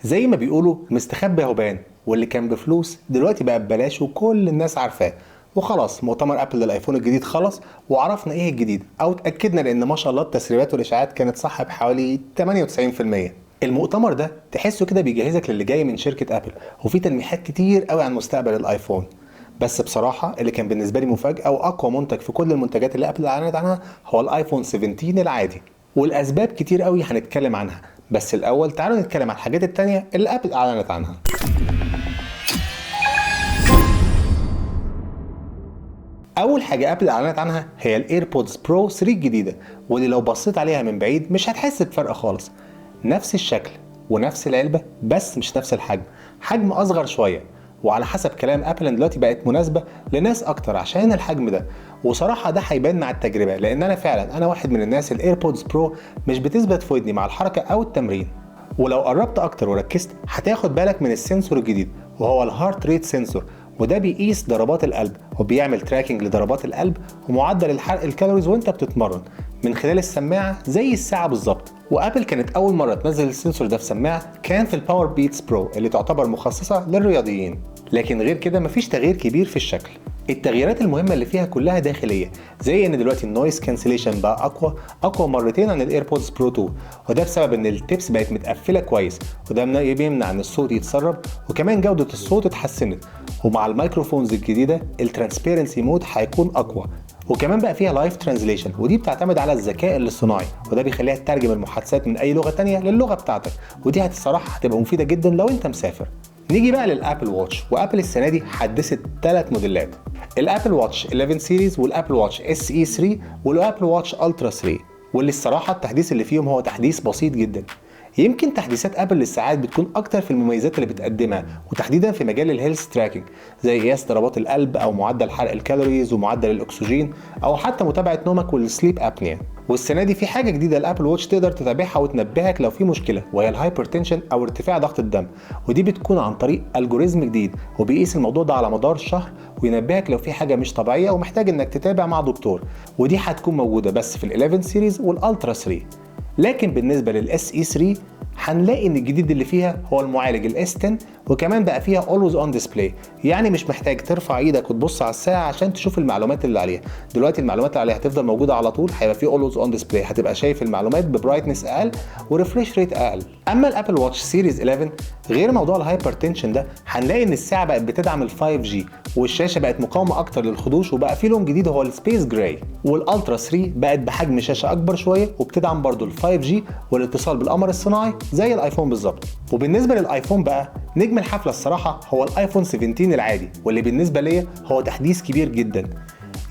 زي ما بيقولوا مستخبي اهو بان، واللي كان بفلوس دلوقتي بقى ببلاش وكل الناس عارفاه. وخلاص مؤتمر ابل للايفون الجديد خلص وعرفنا ايه الجديد، او اتاكدنا لان ما شاء الله التسريبات والاشاعات كانت صح بحوالي 98%. المؤتمر ده تحسه كده بيجهزك للي جاي من شركة ابل، وفي تلميحات كتير قوي عن مستقبل الايفون. بس بصراحة اللي كان بالنسبة لي مفاجأة واقوى منتج في كل المنتجات اللي ابل اعلنت عنها هو الايفون 17 العادي، والاسباب كتير قوي هنتكلم عنها. بس الاول تعالوا نتكلم عن الحاجات التانية اللي ابل اعلنت عنها. اول حاجه ابل اعلنت عنها هي الايربودز برو 3 الجديده، واللي لو بصيت عليها من بعيد مش هتحس بفرق خالص. نفس الشكل ونفس العلبه، بس مش نفس الحجم، حجم اصغر شويه. وعلى حسب كلام ابل ان دلوقتي بقت مناسبه لناس اكتر عشان الحجم ده. وصراحه ده هيبان مع التجربه، لان انا واحد من الناس الايربودز برو مش بتثبت في ودني مع الحركه او التمرين. ولو قربت اكتر وركزت هتاخد بالك من السنسور الجديد، وهو الهارت ريت سنسور، وده بيقيس ضربات القلب وبيعمل تراكنج لضربات القلب ومعدل الحرق الكالوريز وانت بتتمرن من خلال السماعه زي الساعه بالظبط. وابل كانت اول مره تنزل السنسور ده في سماعه كان في الباور بيتس برو اللي تعتبر مخصصه للرياضيين، لكن غير كده مفيش تغيير كبير في الشكل. التغييرات المهمه اللي فيها كلها داخليه، زي ان دلوقتي النويز كانسليشن بقى اقوى مرتين عن الايربودز برو 2، وده بسبب ان التيبس بقت متقفله كويس، وده بيمنع ان الصوت يتسرب. وكمان جوده الصوت اتحسنت، ومع الميكروفونز الجديده الترانسبيرنسي مود هيكون اقوى. وكمان بقى فيها لايف ترانزليشن، ودي بتعتمد على الذكاء الاصطناعي، وده بيخليها تترجم المحادثات من اي لغه تانية للغه بتاعتك، ودي الصراحه هتبقى مفيده جدا لو انت مسافر. نيجي بقى للابل واتش، وابل السنه دي حدثت 3 موديلات: الابل واتش 11 سيريز، والابل واتش اس اي 3، والابل واتش الترا 3. واللي الصراحه التحديث اللي فيهم هو تحديث بسيط جدا. يمكن تحديثات ابل للساعات بتكون اكتر في المميزات اللي بتقدمها، وتحديدا في مجال الهيلث تراكنج، زي قياس ضربات القلب او معدل حرق الكالوريز ومعدل الاكسجين، او حتى متابعه نومك والسليب ابنيا. والسنه دي في حاجه جديده الابل واتش تقدر تتابعها وتنبهك لو في مشكله، وهي الهايبرتنشن او ارتفاع ضغط الدم، ودي بتكون عن طريق الجوريزم جديد وبيقيس الموضوع ده على مدار الشهر، وينبهك لو في حاجه مش طبيعيه ومحتاج انك تتابع مع دكتور. ودي هتكون موجوده بس في ال11 سيريز والالترا 3. لكن بالنسبه للاس اي 3 هنلاقي ان الجديد اللي فيها هو المعالج الاس 10، وكمان بقى فيها اولويز اون ديسبلاي، يعني مش محتاج ترفع ايدك وتبص على الساعه عشان تشوف المعلومات اللي عليها. دلوقتي المعلومات اللي عليها هتفضل موجوده على طول، هيبقى فيه اولويز اون ديسبلاي، هتبقى شايف المعلومات ببرايتنس اقل وريفريش ريت اقل. اما الابل واتش سيريز 11 غير موضوع الهايبرتنشن ده، هنلاقي ان الساعه بقت بتدعم ال 5G، والشاشه بقت مقاومه اكتر للخدوش، وبقى في لون جديد هو السبيس جراي. والالترا 3 بقت بحجم شاشه اكبر شويه، وبتدعم برضو ال 5G والاتصال بالقمر الصناعي زي الايفون بالظبط. وبالنسبه للايفون بقى، نجم الحفله الصراحه هو الايفون 17 العادي، واللي بالنسبه ليا هو تحديث كبير جدا.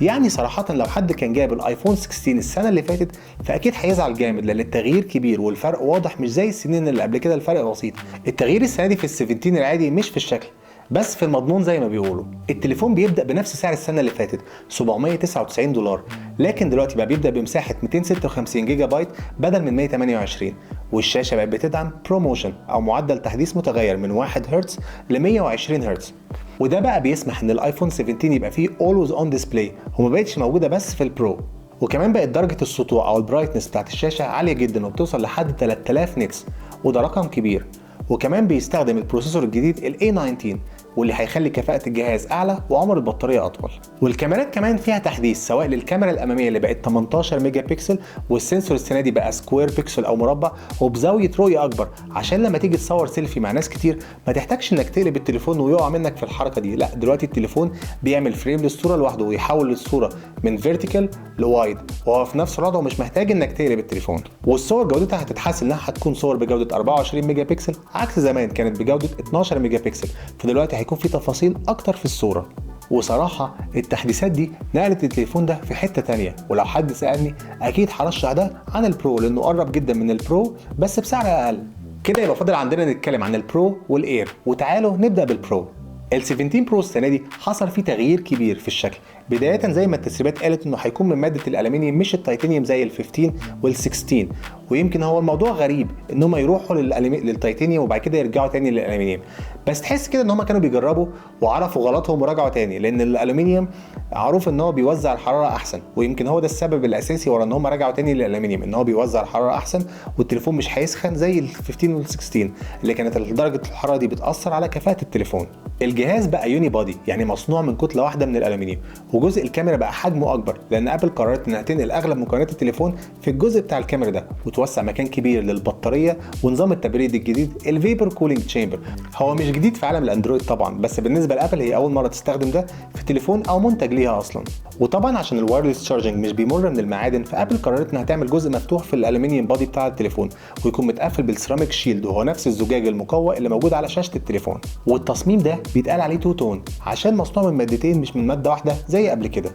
يعني صراحة لو حد كان جايب الايفون 16 السنة اللي فاتت فاكيد هيزعل جامد، لان التغيير كبير والفرق واضح، مش زي السنين اللي قبل كده الفرق بسيط. التغيير السنة دي في ال17 العادي مش في الشكل بس في المضمون زي ما بيقولوا. التليفون بيبدأ بنفس سعر السنة اللي فاتت $799، لكن دلوقتي بقى بيبدأ بمساحة 256 جيجا بايت بدل من 128، والشاشة بقت بتدعم بروموشن او معدل تحديث متغير من 1 هرتز ل 120 هرتز، وده بقى بيسمح ان الايفون 17 يبقى فيه اولويز اون ديسبلاي، وما بقتش موجوده بس في البرو. وكمان بقت درجه السطوع او البرايتنس بتاعت الشاشه عاليه جدا، وبتوصل لحد 3000 نيتس، وده رقم كبير. وكمان بيستخدم البروسيسور الجديد ال A19، واللي هيخلي كفاءة الجهاز أعلى وعمر البطارية أطول. والكاميرات كمان فيها تحديث، سواء للكاميرا الأمامية اللي بقت 18 ميجا بكسل، والسنسور السنة دي بقى سكوير بكسل أو مربع وبزاوية رؤية أكبر، عشان لما تيجي تصور سيلفي مع ناس كتير ما تحتاجش إنك تقلب التليفون ويقع منك في الحركة دي. لا، دلوقتي التليفون بيعمل فريم للصورة لوحده ويحول الصورة من فيرتيكال لوايد، وهو في نفس الوضع ومش محتاج إنك تقلب التليفون. والصور جودتها هتتحسن، إنها هتكون صور بجودة 24 ميجا بكسل، عكس زمان كانت بجودة 12 ميجا بكسل، فدلوقتي هيكون في تفاصيل اكتر في الصورة. وصراحة التحديثات دي نقلت التليفون ده في حتة تانية، ولو حد سألني اكيد هرشح ده عن البرو، لانه قرب جدا من البرو بس بسعر اقل. كده يبقى فاضل عندنا نتكلم عن البرو والاير، وتعالوا نبدأ بالبرو. ال 17 برو السنة دي حصل فيه تغيير كبير في الشكل، بداية زي ما التسريبات قالت انه هيكون من مادة الالومنيوم مش التيتانيوم زي ال 15 وال 16، ويمكن هو الموضوع غريب ان هم يروحوا للتيتانيوم وبعد كده يرجعوا تاني للالومنيوم، بس تحس كده ان هم كانوا بيجربوا وعرفوا غلطهم ورجعوا تاني، لان الالومنيوم معروف ان هو بيوزع الحراره احسن، ويمكن هو ده السبب الاساسي ورا ان هم رجعوا تاني للالومنيوم، ان هو بيوزع الحراره احسن والتليفون مش هيسخن زي ال 15 وال 16 اللي كانت درجه الحراره دي بتاثر على كفاءه التليفون. الجهاز بقى يوني بادي، يعني مصنوع من كتله واحده من الالومنيوم، وجزء الكاميرا بقى حجمه اكبر لان ابل قررت انها تنقل اغلب مكونات التليفون في الجزء بتاع الكاميرا ده، وتوسع مكان كبير للبطاريه ونظام التبريد الجديد الفيبر كولينج تشامبر. هو مش جديد في عالم الاندرويد طبعا، بس بالنسبه لابل هي اول مره تستخدم ده في تليفون او منتج ليها اصلا. وطبعا عشان الوايرلس تشارجنج مش بيمر من المعادن، فابل قررت انها تعمل جزء مفتوح في الالومنيوم بادي بتاع التليفون ويكون متقفل بالسيراميك شيلد، وهو نفس الزجاج المقوى اللي موجود على شاشه التليفون. والتصميم ده بيتقال عليه تو تون عشان مصنوع من مادتين مش من ماده واحده زي قبل كده.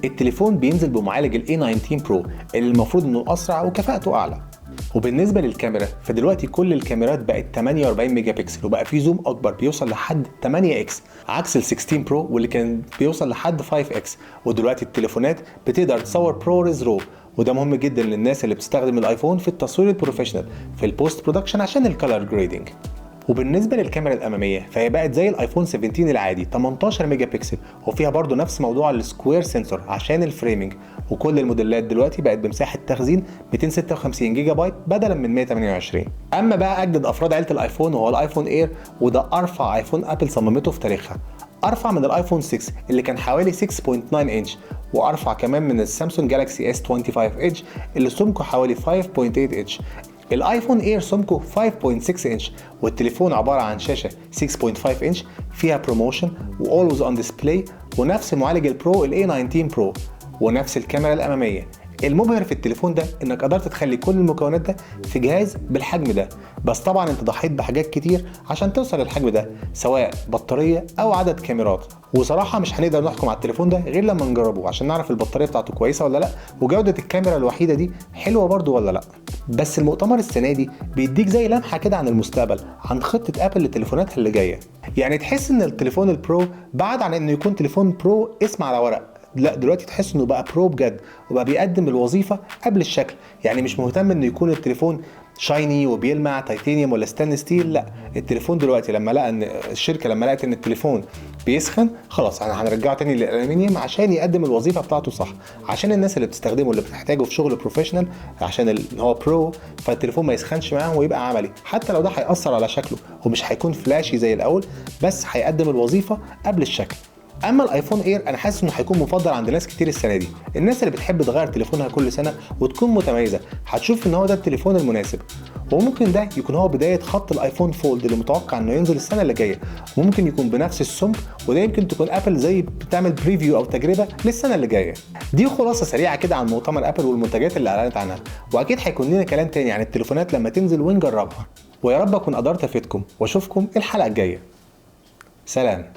التليفون بينزل بمعالج ال A19 برو اللي المفروض انه اسرع وكفاءته اعلى. وبالنسبه للكاميرا فدلوقتي كل الكاميرات بقت 48 ميجا بكسل، وبقى في زوم اكبر بيوصل لحد 8 اكس عكس ال 16 برو واللي كان بيوصل لحد 5 اكس. ودلوقتي التليفونات بتقدر تصور ProRes RAW، وده مهم جدا للناس اللي بتستخدم الايفون في التصوير البروفيشنال في البوست برودكشن عشان الكالر جريدنج. وبالنسبه للكاميرا الاماميه فهي بقت زي الايفون 17 العادي 18 ميجا بكسل، وفيها برضو نفس موضوع السكوير سنسور عشان الفريمنج، وكل الموديلات دلوقتي بقت بمساحه تخزين 256 جيجا بايت بدلا من 128. اما بقى اجدد افراد عيله الايفون وهو الايفون اير، وده ارفع ايفون ابل صممته في تاريخها، ارفع من الايفون 6 اللي كان حوالي 6.9 انش، وارفع كمان من السامسونج جالاكسي اس 25 ايدج اللي سمكه حوالي 5.8 انش. الايفون اير سمكه 5.6 انش، والتليفون عباره عن شاشه 6.5 انش فيها بروموشن واولويز اون ديسبلاي، ونفس معالج البرو ال A19 برو، ونفس الكاميرا الاماميه. المبهر في التليفون ده انك قدرت تخلي كل المكونات ده في جهاز بالحجم ده، بس طبعا انت ضحيت بحاجات كتير عشان توصل للحجم ده، سواء بطاريه او عدد كاميرات. وصراحه مش هنقدر نحكم على التليفون ده غير لما نجربه عشان نعرف البطاريه بتاعته كويسه ولا لا، وجوده الكاميرا الوحيده دي حلوه برضو ولا لا. بس المؤتمر السنه دي بيديك زي لمحه كده عن المستقبل، عن خطه ابل لتليفوناتها اللي جايه. يعني تحس ان التليفون البرو بعد عن انه يكون تليفون برو اسم على ورق، لا دلوقتي تحس انه بقى برو بجد، وبقى بيقدم الوظيفه قبل الشكل. يعني مش مهتم انه يكون التليفون شايني وبيلمع تيتانيوم ولا ستان ستيل، لا التليفون دلوقتي لما لقى ان الشركه لما لقت ان التليفون بيسخن خلاص احنا هنرجعه تاني للالومنيوم عشان يقدم الوظيفه بتاعته صح، عشان الناس اللي بتستخدمه اللي بتحتاجه في شغل بروفيشنال، عشان ان هو برو فالتليفون ما يسخنش معاهم ويبقى عملي، حتى لو ده هيأثر على شكله ومش هيكون فلاشي زي الاول، بس هيقدم الوظيفه قبل الشكل. اما الايفون اير انا حاسس انه هيكون مفضل عند ناس كتير السنه دي، الناس اللي بتحب تغير تليفونها كل سنه وتكون متميزه هتشوف ان هو ده التليفون المناسب. وممكن ده يكون هو بدايه خط الايفون فولد اللي متوقع انه ينزل السنه اللي جايه، وممكن يكون بنفس السمك، وده يمكن تكون ابل زي بتعمل بريفيو او تجربه للسنه اللي جايه. دي خلاصه سريعه كده عن مؤتمر ابل والمنتجات اللي اعلنت عنها، واكيد هيكون لنا كلام تاني عن التليفونات لما تنزل ونجربها. ويا رب اكون قدرت افيدكم، واشوفكم الحلقه الجايه. سلام.